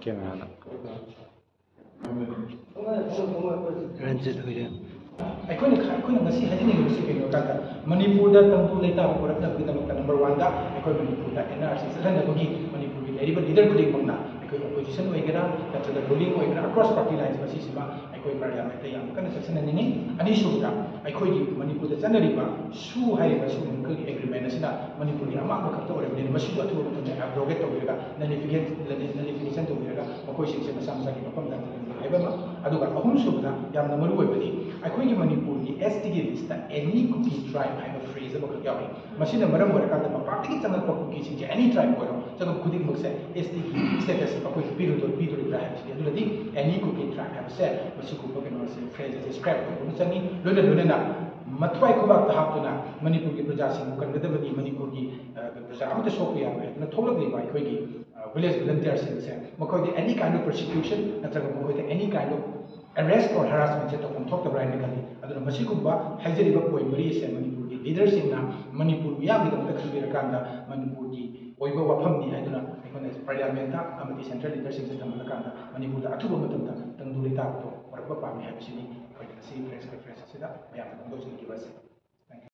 camera Ranjit हुई ꯑꯩꯈꯣꯏꯅ ꯉꯁꯤ ꯍꯥꯏꯖꯅꯤꯡꯉꯤꯕꯁꯤ ꯀꯩꯅꯣ ꯀꯥꯟꯗ ꯃꯅꯤꯄꯨꯔꯗ ꯇꯪꯗꯨ ꯂꯩꯇꯥꯕ ꯄꯨꯔꯛꯅꯕꯒꯤꯗꯃꯛꯇ ꯅꯝꯕꯔ 1ꯗ ꯑꯩꯈꯣꯏ ꯃꯅꯤꯄꯨꯔꯗ NRC ꯆꯠꯍꯟꯅꯕꯒꯤ ꯃꯅꯤꯄꯨꯔꯒꯤ ꯂꯩꯔꯤꯕ ꯂꯤꯗꯔ ꯈꯨꯗꯤꯡꯃꯛꯅ ꯑꯩꯈꯣꯏ ꯑꯣꯄꯣꯖꯤꯁꯟ ꯑꯣꯏꯒꯦꯔꯥ ꯅꯠꯇ꯭ꯔꯒ ꯔꯨꯂꯤꯡ ꯑꯣꯏꯒꯦꯔꯥ ꯑꯀ꯭ꯔꯣꯁ ꯄꯥꯔꯇꯤ ꯂꯥꯏꯟꯁ ꯃꯁꯤꯁꯤꯃ ꯑꯩꯈꯣꯏ ꯄꯥꯔꯂꯤꯌꯥꯃꯦꯟꯇ ꯌꯥꯝ ꯀꯟꯅ ꯆꯠꯁꯤꯟꯅꯅꯤꯡꯉꯤ ꯑꯅꯤꯁꯨꯕꯗ ꯑꯩꯈꯣꯏꯒꯤ ꯃꯅꯤꯄꯨꯔꯗ ꯆꯠꯅꯔꯤꯕ ꯁꯨ ꯍꯥꯏꯔꯤꯕ ꯁꯨꯒꯤ ꯑꯦꯒ꯭ꯔꯤꯃꯦꯟ ꯑꯁꯤꯅ ꯃꯅꯤꯄꯨꯔꯒꯤ ꯑꯃꯥꯡꯕ ꯈꯛꯇ ꯑꯣꯏꯔꯕꯅꯤꯅ ꯃꯁꯤꯁꯨ ꯑꯊꯨꯕ ꯃꯇꯝꯗ ꯑꯦꯕ꯭ꯔꯣꯒꯦꯠ ꯇꯧꯕꯤꯔꯒ ꯅꯂꯤꯐꯤꯀꯦꯁꯟ ꯇꯧꯕꯤꯔꯒ ꯃꯈꯣꯏꯁꯤꯡꯁꯦ ꯃꯁꯥ ꯃꯁꯥꯒꯤ ꯃꯐꯝꯗ ꯍꯥꯏꯕ ꯑꯃ ꯑꯗꯨꯒ ꯑꯍꯨꯝꯁꯨꯕꯗ ꯌꯥꯝꯅ ꯃꯔꯨꯑꯣꯏꯕꯗꯤ ꯑꯩꯈꯣꯏꯒꯤ ꯃꯅꯤꯄꯨꯔꯒꯤ STꯒꯤ ꯂꯤꯁꯇ ꯑꯦꯅꯤ ꯀꯨꯀꯤ ꯇ꯭ꯔꯥꯏꯕ ꯍꯥꯏꯕ ꯐ꯭ꯔꯦꯖ ꯑꯃꯈꯛ ꯌꯥꯎꯏ ꯃꯁꯤꯅ ꯃꯔꯝ ꯑꯣꯏꯔꯀꯥꯟꯗ ꯃꯄꯥꯟꯗꯒꯤ ꯆꯪꯂꯛꯄ ꯀꯨꯀꯤꯁꯤꯡꯁꯦ ꯑꯦꯅꯤ ꯇ꯭ꯔꯥꯏꯕ ꯑꯣꯏꯔꯣ ꯆꯪꯂꯛꯄ ꯈꯨꯗꯤꯡꯃꯛꯁꯦ STꯒꯤ ꯁ꯭ꯇꯦꯇꯁ ꯑꯩꯈꯣꯏ ꯄꯤꯗꯣꯔꯤꯕ꯭ꯔꯥ ꯍꯥꯏꯕꯁꯤꯗꯤ ꯑꯗꯨꯅꯗꯤ ꯑꯦꯅꯤ ꯀꯨꯀꯤ ꯇ꯭ꯔꯥꯏꯕ ꯍꯥꯏꯕꯁꯦ ꯃꯁꯤꯒꯨꯝꯕ ꯀꯩꯅꯣꯁꯦ ꯐ꯭ꯔꯦꯖ ꯑꯁꯦ ꯁ꯭ꯀ꯭ꯔꯦꯞ ꯇꯧꯕ ꯑꯃ ꯆꯪꯉꯤ ꯂꯣꯏꯅꯅ ꯃꯊ꯭ꯋꯥꯏ ꯈꯨꯕꯥꯛꯇ ꯍꯥꯞꯇꯨꯅ ꯃꯅꯤꯄꯨꯔꯒꯤ प्रजाꯁꯤꯡꯕꯨ ꯀꯟꯒꯗꯕꯅꯤ ꯃꯅꯤꯄꯨꯔꯒꯤ प्रजा ꯑꯃꯠꯇ ꯁꯣꯛꯄ ꯌꯥꯔꯣꯏ ꯍꯥꯏꯗꯨꯅ ꯊꯣꯛꯂꯛꯂꯤꯕ ꯑꯩꯈꯣꯏꯒꯤ ꯚꯤꯂꯦꯖ ꯚꯣꯂꯟꯇꯤꯌꯔꯁꯤꯡꯁꯦ ꯃꯈꯣꯏꯗ ꯑꯦꯅꯤ ꯀꯥꯏꯟ ꯑꯣꯐ ꯄꯔꯁꯤꯀ꯭ꯌꯨꯁꯟ ꯅꯠꯇ꯭ꯔꯒ ꯃꯈꯣꯏꯗ ꯑꯦꯅꯤ ꯀꯥꯏꯟ ꯑꯣꯐ ꯑꯦꯔꯦꯁ ꯑꯣꯔ ꯍꯔꯥꯁꯃꯦꯟꯁꯦ ꯇꯧꯐꯝ ꯊꯣꯛꯇꯕ꯭ꯔꯥ ꯍꯥꯏꯅ ꯈꯜꯂꯤ ꯑꯗꯨꯅ ꯃꯁꯤꯒꯨꯝꯕ ꯍꯥꯏꯖꯔꯤꯕ ꯄꯣꯏꯟꯠ ꯃꯔꯤ ꯑꯁꯦ ꯃꯅꯤꯄꯨꯔꯒꯤ ꯂꯤꯗꯔꯁꯤꯡꯅ ꯃꯅꯤꯄꯨꯔ ꯃꯤꯌꯥꯝꯒꯤꯗꯃꯛꯇ ꯈꯟꯕꯤꯔꯀꯥꯟꯗ ꯃꯅꯤꯄꯨꯔꯒꯤ ꯑꯣꯏꯕ ꯋꯥꯐꯝꯅꯤ ꯍꯥꯏꯗꯨꯅ ꯑꯩꯈꯣꯏꯅ ꯄꯥꯔꯂꯤꯌꯥꯃꯦꯟꯇ ꯑꯃꯗꯤ ꯁꯦꯟꯇ꯭ꯔꯦꯜ ꯂꯤꯗꯔꯁꯤꯡꯁꯦ ꯊꯝꯍꯜꯂꯀꯥꯟꯗ ꯃꯅꯤꯄꯨꯔꯗ ꯑꯊꯨꯕ ꯃꯇꯝꯗ ꯇꯪꯗꯨ ꯂꯩꯇꯥꯕꯗꯣ ꯄꯨꯔꯛꯄ ꯄꯥꯝꯃꯤ ꯍꯥꯏꯕꯁꯤꯅꯤ ꯑꯩꯈꯣꯏꯅ ꯉꯁꯤ ꯄ꯭ꯔꯦꯁ ꯀꯟꯐꯔꯦꯟꯁ ꯑꯁꯤꯗ ꯃꯌꯥꯝꯅ ꯐꯣꯡꯗꯣꯛꯆꯈꯤꯕ ꯑꯁꯤ